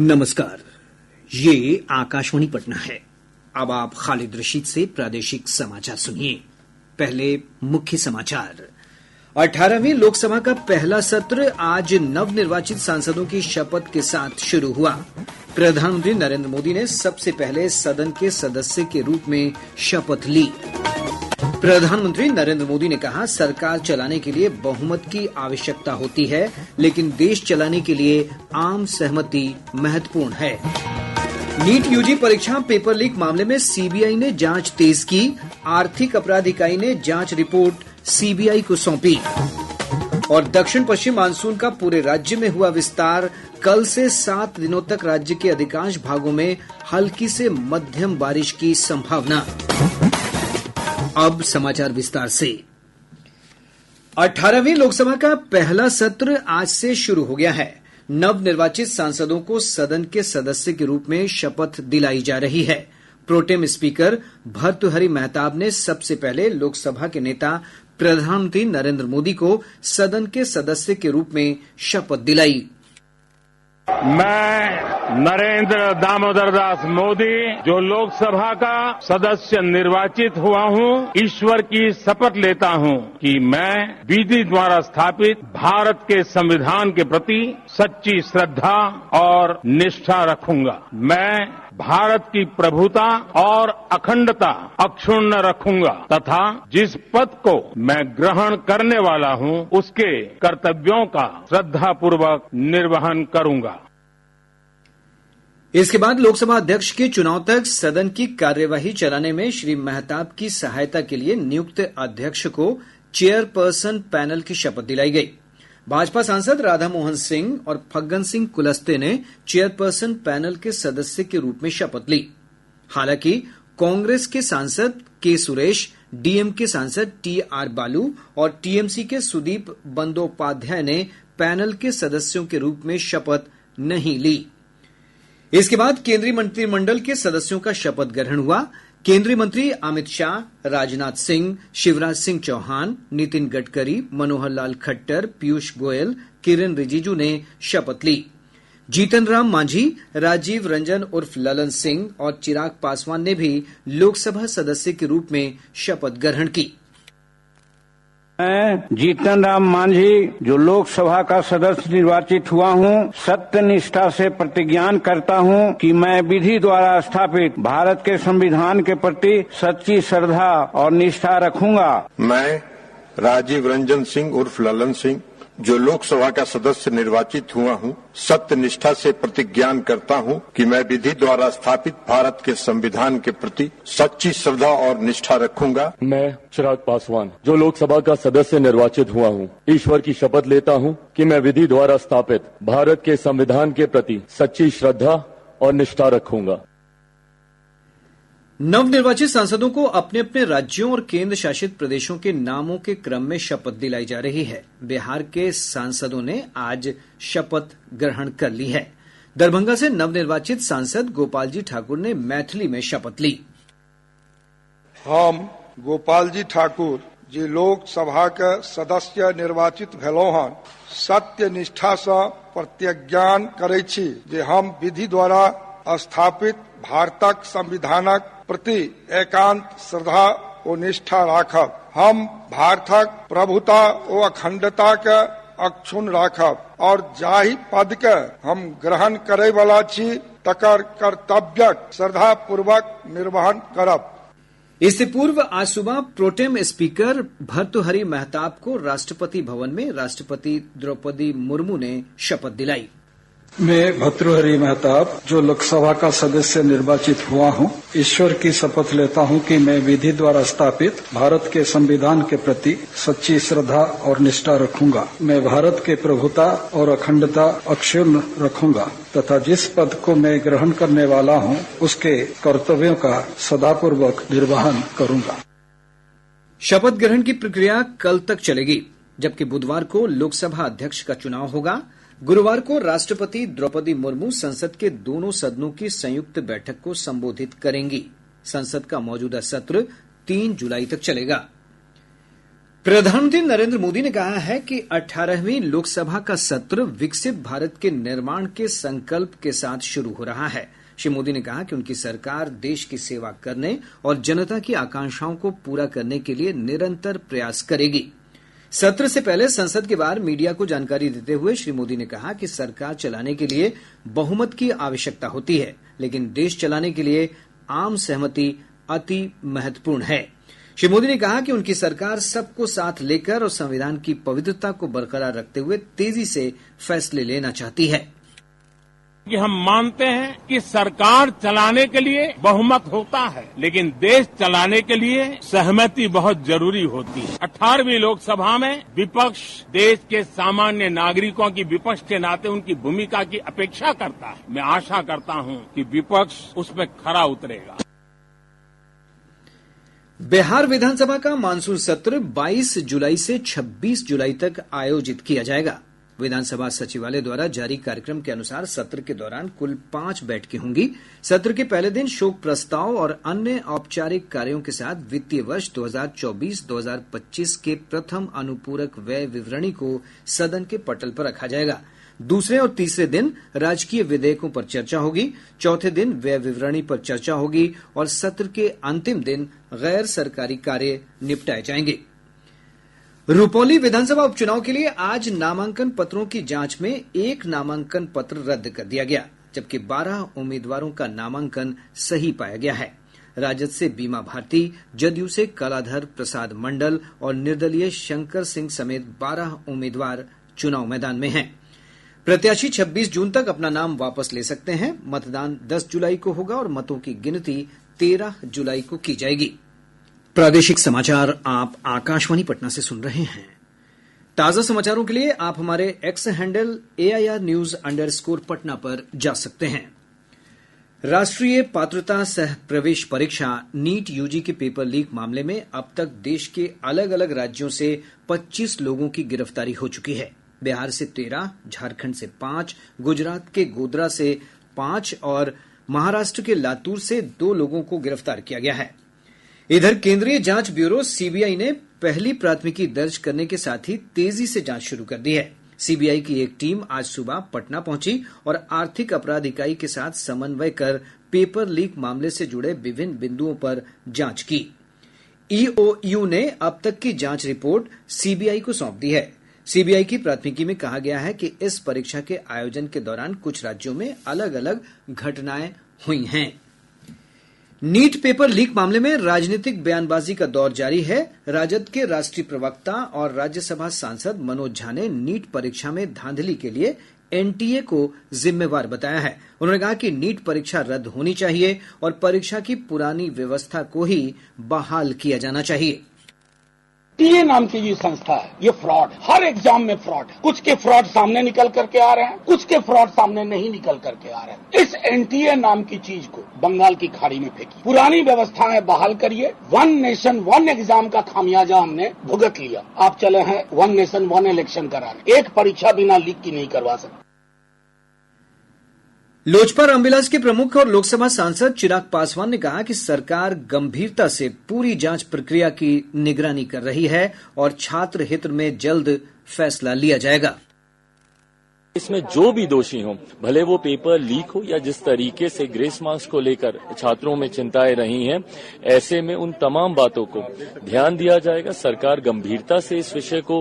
नमस्कार, ये आकाशवाणी पटना है। अब आप खालिद रशीद से प्रादेशिक समाचार सुनिए। पहले मुख्य समाचार। 18वीं लोकसभा का पहला सत्र आज नवनिर्वाचित सांसदों की शपथ के साथ शुरू हुआ। प्रधानमंत्री नरेंद्र मोदी ने सबसे पहले सदन के सदस्य के रूप में शपथ ली। प्रधानमंत्री नरेंद्र मोदी ने कहा, सरकार चलाने के लिए बहुमत की आवश्यकता होती है, लेकिन देश चलाने के लिए आम सहमति महत्वपूर्ण है। नीट यूजी परीक्षा पेपर लीक मामले में सीबीआई ने जांच तेज की। आर्थिक अपराध इकाई ने जांच रिपोर्ट सीबीआई को सौंपी। और दक्षिण पश्चिम मानसून का पूरे राज्य में हुआ विस्तार। कल से 7 दिनों तक राज्य के अधिकांश भागों में हल्की से मध्यम बारिश की संभावना। अब समाचार विस्तार से। 18वीं लोकसभा का पहला सत्र आज से शुरू हो गया है। नवनिर्वाचित सांसदों को सदन के सदस्य के रूप में शपथ दिलाई जा रही है। प्रोटेम स्पीकर भर्तृहरि महताब ने सबसे पहले लोकसभा के नेता प्रधानमंत्री नरेंद्र मोदी को सदन के सदस्य के रूप में शपथ दिलाई। मैं नरेंद्र दामोदर दास मोदी, जो लोकसभा का सदस्य निर्वाचित हुआ हूं, ईश्वर की शपथ लेता हूं कि मैं विधि द्वारा स्थापित भारत के संविधान के प्रति सच्ची श्रद्धा और निष्ठा रखूंगा। मैं भारत की प्रभुता और अखंडता अक्षुण्ण रखूंगा तथा जिस पद को मैं ग्रहण करने वाला हूं, उसके कर्तव्यों का श्रद्धापूर्वक निर्वहन करूंगा। इसके बाद लोकसभा अध्यक्ष के चुनाव तक सदन की कार्यवाही चलाने में श्री मेहताब की सहायता के लिए नियुक्त अध्यक्ष को चेयरपर्सन पैनल की शपथ दिलाई गई। भाजपा सांसद राधा मोहन सिंह और फग्गन सिंह कुलस्ते ने चेयरपर्सन पैनल के सदस्य के रूप में शपथ ली। हालांकि कांग्रेस के सांसद के सुरेश, डीएमके सांसद टीआर बालू और टीएमसी के सुदीप बंदोपाध्याय ने पैनल के सदस्यों के रूप में शपथ नहीं ली। इसके बाद केंद्रीय मंत्रिमंडल के सदस्यों का शपथ ग्रहण हुआ। केंद्रीय मंत्री अमित शाह, राजनाथ सिंह, शिवराज सिंह चौहान, नितिन गडकरी, मनोहर लाल खट्टर, पीयूष गोयल, किरेन रिजिजू ने शपथ ली। जीतन राम मांझी, राजीव रंजन उर्फ ललन सिंह और चिराग पासवान ने भी लोकसभा सदस्य के रूप में शपथ ग्रहण की। मैं जीतन राम मांझी, जो लोकसभा का सदस्य निर्वाचित हुआ हूं, सत्य निष्ठा से प्रतिज्ञान करता हूं कि मैं विधि द्वारा स्थापित भारत के संविधान के प्रति सच्ची श्रद्धा और निष्ठा रखूंगा। मैं राजीव रंजन सिंह उर्फ ललन सिंह, जो लोकसभा का सदस्य निर्वाचित हुआ हूं, सत्य निष्ठा से प्रतिज्ञान करता हूं कि मैं विधि द्वारा स्थापित भारत के संविधान के प्रति सच्ची श्रद्धा और निष्ठा रखूंगा। मैं चिराग पासवान, जो लोकसभा का सदस्य निर्वाचित हुआ हूं, ईश्वर की शपथ लेता हूं कि मैं विधि द्वारा स्थापित भारत के संविधान के प्रति सच्ची श्रद्धा और निष्ठा रखूंगा। नवनिर्वाचित सांसदों को अपने अपने राज्यों और केंद्र शासित प्रदेशों के नामों के क्रम में शपथ दिलाई जा रही है। बिहार के सांसदों ने आज शपथ ग्रहण कर ली है। दरभंगा से नवनिर्वाचित सांसद गोपाल जी ठाकुर ने मैथिली में शपथ ली। हम गोपाल जी ठाकुर, जे लोकसभा के सदस्य निर्वाचित भेलहुँ हन, सत्य निष्ठा से प्रतिज्ञान करै छी जे हम विधि द्वारा स्थापित भारतक संविधानक प्रति एकांत श्रद्धा और निष्ठा राखब। हम भारतक प्रभुता और अखंडता के अक्षुण्ण राखब और जाहि पद के हम ग्रहण करे वाला छी तकर कर्तव्यक श्रद्धा पूर्वक निर्वहन करब। इससे पूर्व आज सुबह प्रोटेम स्पीकर भर्तृहरि महताब को राष्ट्रपति भवन में राष्ट्रपति द्रौपदी मुर्मू ने शपथ दिलाई। मैं भर्तृहरि महताब, जो लोकसभा का सदस्य निर्वाचित हुआ हूं, ईश्वर की शपथ लेता हूं कि मैं विधि द्वारा स्थापित भारत के संविधान के प्रति सच्ची श्रद्धा और निष्ठा रखूंगा। मैं भारत के प्रभुता और अखंडता अक्षुण्ण रखूंगा तथा जिस पद को मैं ग्रहण करने वाला हूं, उसके कर्तव्यों का सदापूर्वक निर्वहन करूंगा। शपथ ग्रहण की प्रक्रिया कल तक चलेगी, जबकि बुधवार को लोकसभा अध्यक्ष का चुनाव होगा। गुरुवार को राष्ट्रपति द्रौपदी मुर्मू संसद के दोनों सदनों की संयुक्त बैठक को संबोधित करेंगी। संसद का मौजूदा सत्र 3 जुलाई तक चलेगा। प्रधानमंत्री नरेंद्र मोदी ने कहा है कि 18वीं लोकसभा का सत्र विकसित भारत के निर्माण के संकल्प के साथ शुरू हो रहा है। श्री मोदी ने कहा कि उनकी सरकार देश की सेवा करने और जनता की आकांक्षाओं को पूरा करने के लिए निरंतर प्रयास करेगी। सत्र से पहले संसद के बाहर मीडिया को जानकारी देते हुए श्री मोदी ने कहा कि सरकार चलाने के लिए बहुमत की आवश्यकता होती है, लेकिन देश चलाने के लिए आम सहमति अति महत्वपूर्ण है। श्री मोदी ने कहा कि उनकी सरकार सबको साथ लेकर और संविधान की पवित्रता को बरकरार रखते हुए तेजी से फैसले लेना चाहती है। कि हम मानते हैं कि सरकार चलाने के लिए बहुमत होता है, लेकिन देश चलाने के लिए सहमति बहुत जरूरी होती है। 18वीं लोकसभा में विपक्ष देश के सामान्य नागरिकों की विपक्ष के नाते उनकी भूमिका की अपेक्षा करता है। मैं आशा करता हूं कि विपक्ष उसमें खरा उतरेगा। बिहार विधानसभा का मानसून सत्र 22 जुलाई से 26 जुलाई तक आयोजित किया जाएगा। विधानसभा सचिवालय द्वारा जारी कार्यक्रम के अनुसार सत्र के दौरान कुल 5 बैठकें होंगी। सत्र के पहले दिन शोक प्रस्ताव और अन्य औपचारिक कार्यों के साथ वित्तीय वर्ष 2024-2025 के प्रथम अनुपूरक व्यय विवरणी को सदन के पटल पर रखा जाएगा। दूसरे और तीसरे दिन राजकीय विधेयकों पर चर्चा होगी। चौथे दिन व्यय विवरणी पर चर्चा होगी और सत्र के अंतिम दिन गैर सरकारी कार्य निपटाए जाएंगे। रुपौली विधानसभा उपचुनाव के लिए आज नामांकन पत्रों की जांच में एक नामांकन पत्र रद्द कर दिया गया, जबकि 12 उम्मीदवारों का नामांकन सही पाया गया है। राजद से बीमा भारती, जदयू से कलाधर प्रसाद मंडल और निर्दलीय शंकर सिंह समेत 12 उम्मीदवार चुनाव मैदान में हैं। प्रत्याशी 26 जून तक अपना नाम वापस ले सकते हैं। मतदान 10 जुलाई को होगा और मतों की गिनती 13 जुलाई को की जाएगी। प्रादेशिक समाचार आप आकाशवाणी पटना से सुन रहे हैं। ताजा समाचारों के लिए आप हमारे x handle AIR News_ Patna पर जा सकते हैं। राष्ट्रीय पात्रता सह प्रवेश परीक्षा नीट यूजी के पेपर लीक मामले में अब तक देश के अलग अलग राज्यों से 25 लोगों की गिरफ्तारी हो चुकी है। बिहार से 13, झारखंड से 5, गुजरात के गोधरा से 5 और महाराष्ट्र के लातूर से 2 लोगों को गिरफ्तार किया गया है। इधर केंद्रीय जांच ब्यूरो सीबीआई ने पहली प्राथमिकी दर्ज करने के साथ ही तेजी से जांच शुरू कर दी है। सीबीआई की एक टीम आज सुबह पटना पहुंची और आर्थिक अपराध इकाई के साथ समन्वय कर पेपर लीक मामले से जुड़े विभिन्न बिंदुओं पर जांच की। ईओयू ने अब तक की जांच रिपोर्ट सीबीआई को सौंप दी है। सीबीआई की प्राथमिकी में कहा गया है कि इस परीक्षा के आयोजन के दौरान कुछ राज्यों में अलग अलग घटनाएं हुई हैं। नीट पेपर लीक मामले में राजनीतिक बयानबाजी का दौर जारी है। राजद के राष्ट्रीय प्रवक्ता और राज्यसभा सांसद मनोज झा ने नीट परीक्षा में धांधली के लिए एनटीए को जिम्मेवार बताया है। उन्होंने कहा कि नीट परीक्षा रद्द होनी चाहिए और परीक्षा की पुरानी व्यवस्था को ही बहाल किया जाना चाहिए। टीए नाम की ये संस्था है, ये फ्रॉड, हर एग्जाम में फ्रॉड है। कुछ के फ्रॉड सामने निकल करके आ रहे हैं, कुछ के फ्रॉड सामने नहीं निकल करके आ रहे हैं। इस एनटीए नाम की चीज को बंगाल की खाड़ी में फेंकी, पुरानी व्यवस्थाएं बहाल करिए। 1 नेशन 1 एग्जाम का खामियाजा हमने भुगत लिया। आप चले हैं 1 नेशन 1 इलेक्शन कराने, एक परीक्षा बिना लीक की नहीं करवा सकते। लोजपा रामविलास के प्रमुख और लोकसभा सांसद चिराग पासवान ने कहा कि सरकार गंभीरता से पूरी जांच प्रक्रिया की निगरानी कर रही है और छात्र हित में जल्द फैसला लिया जाएगा। इसमें जो भी दोषी हों, भले वो पेपर लीक हो या जिस तरीके से ग्रेस मार्क्स को लेकर छात्रों में चिंताएं रही हैं, ऐसे में उन तमाम बातों को ध्यान दिया जाएगा। सरकार गंभीरता से इस विषय को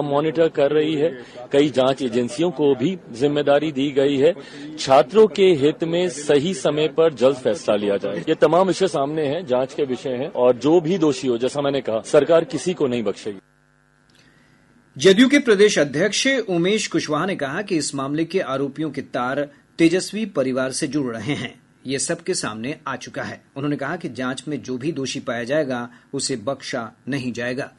मॉनिटर कर रही है। कई जांच एजेंसियों को भी जिम्मेदारी दी गई है। छात्रों के हित में सही समय पर जल्द फैसला लिया जाए। ये तमाम विषय सामने हैं, जांच के विषय हैं और जो भी दोषी हो, जैसा मैंने कहा, सरकार किसी को नहीं बख्शेगी। जदयू के प्रदेश अध्यक्ष उमेश कुशवाहा ने कहा कि इस मामले के आरोपियों के तार तेजस्वी परिवार से जुड़ रहे हैं। ये सबके सामने आ चुका है। उन्होंने कहा कि जांच में जो भी दोषी पाया जाएगा उसे बख्शा नहीं जाएगा।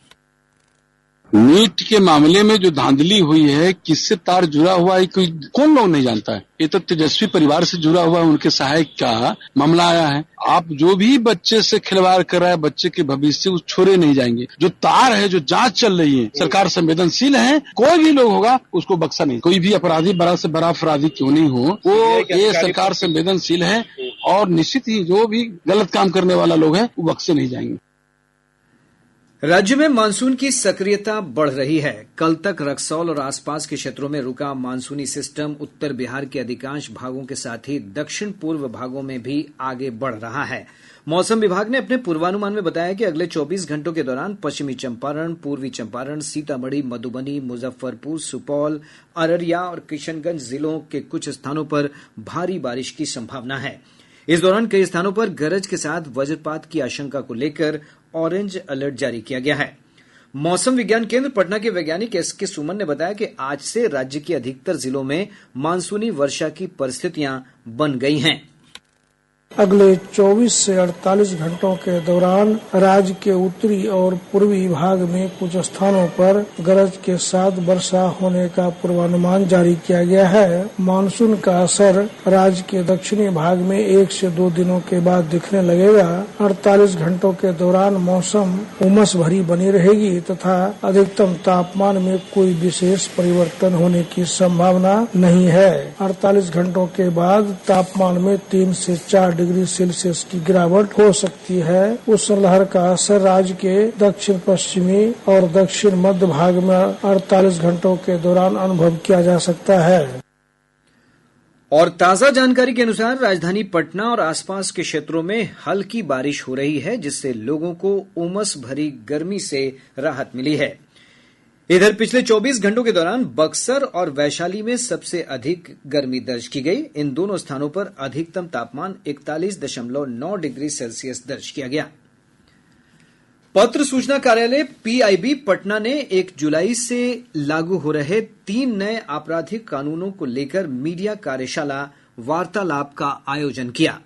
नीट के मामले में जो धांधली हुई है, किससे तार जुड़ा हुआ है, कोई कौन लोग नहीं जानता है। ये तो तेजस्वी परिवार से जुड़ा हुआ उनके सहायक का मामला आया है। आप जो भी बच्चे से खिलवाड़ कर रहा है, बच्चे के भविष्य को छोड़े नहीं जाएंगे। जो तार है, जो जांच चल रही है, सरकार संवेदनशील है। कोई भी लोग होगा उसको बख्शा नहीं। कोई भी अपराधी बड़ा से बड़ा अपराधी क्यों नहीं हो, वो ये सरकार संवेदनशील है और निश्चित ही जो भी गलत काम करने वाला लोग है वो बख्शे नहीं जाएंगे। राज्य में मानसून की सक्रियता बढ़ रही है। कल तक रक्सौल और आसपास के क्षेत्रों में रुका मानसूनी सिस्टम उत्तर बिहार के अधिकांश भागों के साथ ही दक्षिण पूर्व भागों में भी आगे बढ़ रहा है। मौसम विभाग ने अपने पूर्वानुमान में बताया कि अगले 24 घंटों के दौरान पश्चिमी चंपारण, पूर्वी चंपारण, सीतामढ़ी, मधुबनी, मुजफ्फरपुर, सुपौल, अररिया और किशनगंज जिलों के कुछ स्थानों पर भारी बारिश की संभावना है। इस दौरान कई स्थानों पर गरज के साथ वज्रपात की आशंका को लेकर ऑरेंज अलर्ट जारी किया गया है। मौसम विज्ञान केंद्र पटना के वैज्ञानिक एसके सुमन ने बताया कि आज से राज्य के अधिकतर जिलों में मानसूनी वर्षा की परिस्थितियां बन गई हैं। अगले 24 से 48 घंटों के दौरान राज्य के उत्तरी और पूर्वी भाग में कुछ स्थानों पर गरज के साथ वर्षा होने का पूर्वानुमान जारी किया गया है। मानसून का असर राज्य के दक्षिणी भाग में 1 से 2 दिनों के बाद दिखने लगेगा। 48 घंटों के दौरान मौसम उमस भरी बनी रहेगी तथा अधिकतम तापमान में कोई विशेष परिवर्तन होने की संभावना नहीं है। 48 घंटों के बाद तापमान में 3 से 4 डिग्री सेल्सियस की गिरावट हो सकती है। उस लहर का असर राज्य के दक्षिण पश्चिमी और दक्षिण मध्य भाग में 48 घंटों के दौरान अनुभव किया जा सकता है। और ताजा जानकारी के अनुसार राजधानी पटना और आसपास के क्षेत्रों में हल्की बारिश हो रही है, जिससे लोगों को उमस भरी गर्मी से राहत मिली है। इधर पिछले 24 घंटों के दौरान बक्सर और वैशाली में सबसे अधिक गर्मी दर्ज की गई। इन दोनों स्थानों पर अधिकतम तापमान 41.9 डिग्री सेल्सियस दर्ज किया गया। पत्र सूचना कार्यालय पीआईबी पटना ने 1 जुलाई से लागू हो रहे 3 नए आपराधिक कानूनों को लेकर मीडिया कार्यशाला वार्तालाप का आयोजन किया।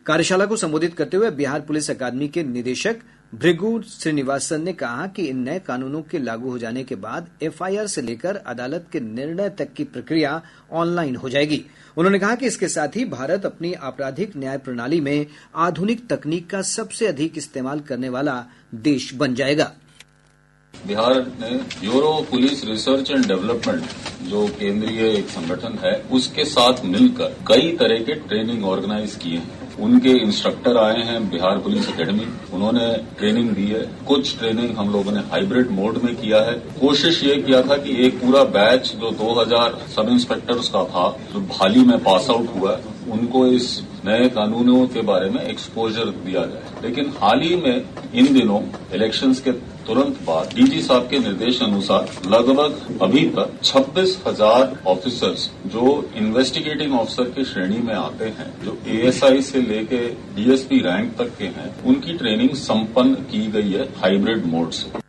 कार्यशाला को संबोधित करते हुए बिहार पुलिस अकादमी के निदेशक भृगु श्रीनिवासन ने कहा कि इन नए कानूनों के लागू हो जाने के बाद एफआईआर से लेकर अदालत के निर्णय तक की प्रक्रिया ऑनलाइन हो जाएगी। उन्होंने कहा कि इसके साथ ही भारत अपनी आपराधिक न्याय प्रणाली में आधुनिक तकनीक का सबसे अधिक इस्तेमाल करने वाला देश बन जाएगा। बिहार ने bureau police research and development जो केंद्रीय एक संगठन है उसके साथ मिलकर कई तरह के ट्रेनिंग ऑर्गेनाइज किए हैं। उनके इंस्ट्रक्टर आए हैं बिहार पुलिस एकेडमी, उन्होंने ट्रेनिंग दी है। कुछ ट्रेनिंग हम लोगों ने हाइब्रिड मोड में किया है। कोशिश ये किया था कि एक पूरा बैच जो 2000 सब इंस्पेक्टर्स का था जो भाली में पास आउट हुआ, उनको इस नए कानूनों के बारे में एक्सपोजर दिया जाए। लेकिन हाल ही में इन दिनों इलेक्शंस के तुरंत बाद डीजी साहब के निर्देश अनुसार लगभग अभी तक 26,000 ऑफिसर्स जो इन्वेस्टिगेटिंग ऑफिसर की श्रेणी में आते हैं, जो एएसआई से लेके डीएसपी रैंक तक के हैं, उनकी ट्रेनिंग संपन्न की गई है हाइब्रिड मोड से।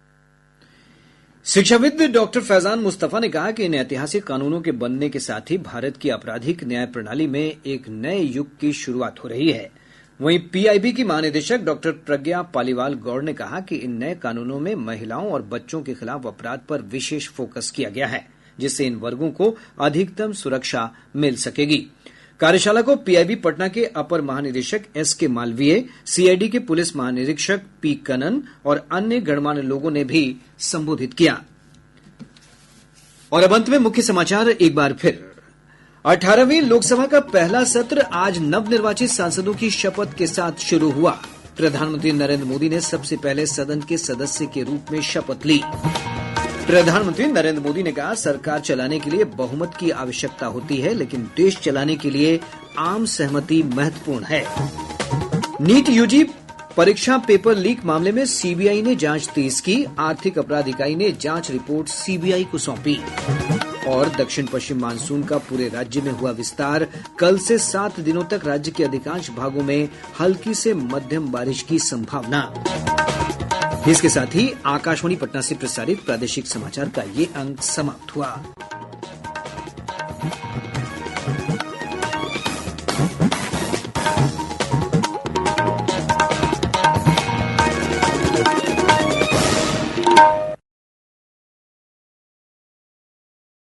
शिक्षाविद डॉक्टर फैजान मुस्तफा ने कहा कि इन ऐतिहासिक कानूनों के बनने के साथ ही भारत की आपराधिक न्याय प्रणाली में एक नए युग की शुरुआत हो रही है। वहीं पीआईबी की महानिदेशक डॉक्टर प्रज्ञा पालीवाल गौड़ ने कहा कि इन नए कानूनों में महिलाओं और बच्चों के खिलाफ अपराध पर विशेष फोकस किया गया है, जिससे इन वर्गों को अधिकतम सुरक्षा मिल सकेगी। कार्यशाला को पीआईबी पटना के अपर महानिदेशक एसके मालवीय, सीआईडी के पुलिस महानिरीक्षक पी कनन और अन्य गणमान्य लोगों ने भी संबोधित किया। और अब अंत में मुख्य समाचार एक बार फिर। 18वीं लोकसभा का पहला सत्र आज नवनिर्वाचित सांसदों की शपथ के साथ शुरू हुआ। प्रधानमंत्री नरेंद्र मोदी ने सबसे पहले सदन के सदस्य के रूप में शपथ ली। प्रधानमंत्री नरेंद्र मोदी ने कहा, सरकार चलाने के लिए बहुमत की आवश्यकता होती है, लेकिन देश चलाने के लिए आम सहमति महत्वपूर्ण है। नीट यूजी परीक्षा पेपर लीक मामले में सीबीआई ने जांच तेज की। आर्थिक अपराध इकाई ने जांच रिपोर्ट सीबीआई को सौंपी। और दक्षिण पश्चिम मानसून का पूरे राज्य में हुआ विस्तार। कल से 7 दिनों तक राज्य के अधिकांश भागों में हल्की से मध्यम बारिश की संभावना। इसके साथ ही आकाशवाणी पटना से प्रसारित प्रादेशिक समाचार का ये अंक समाप्त हुआ।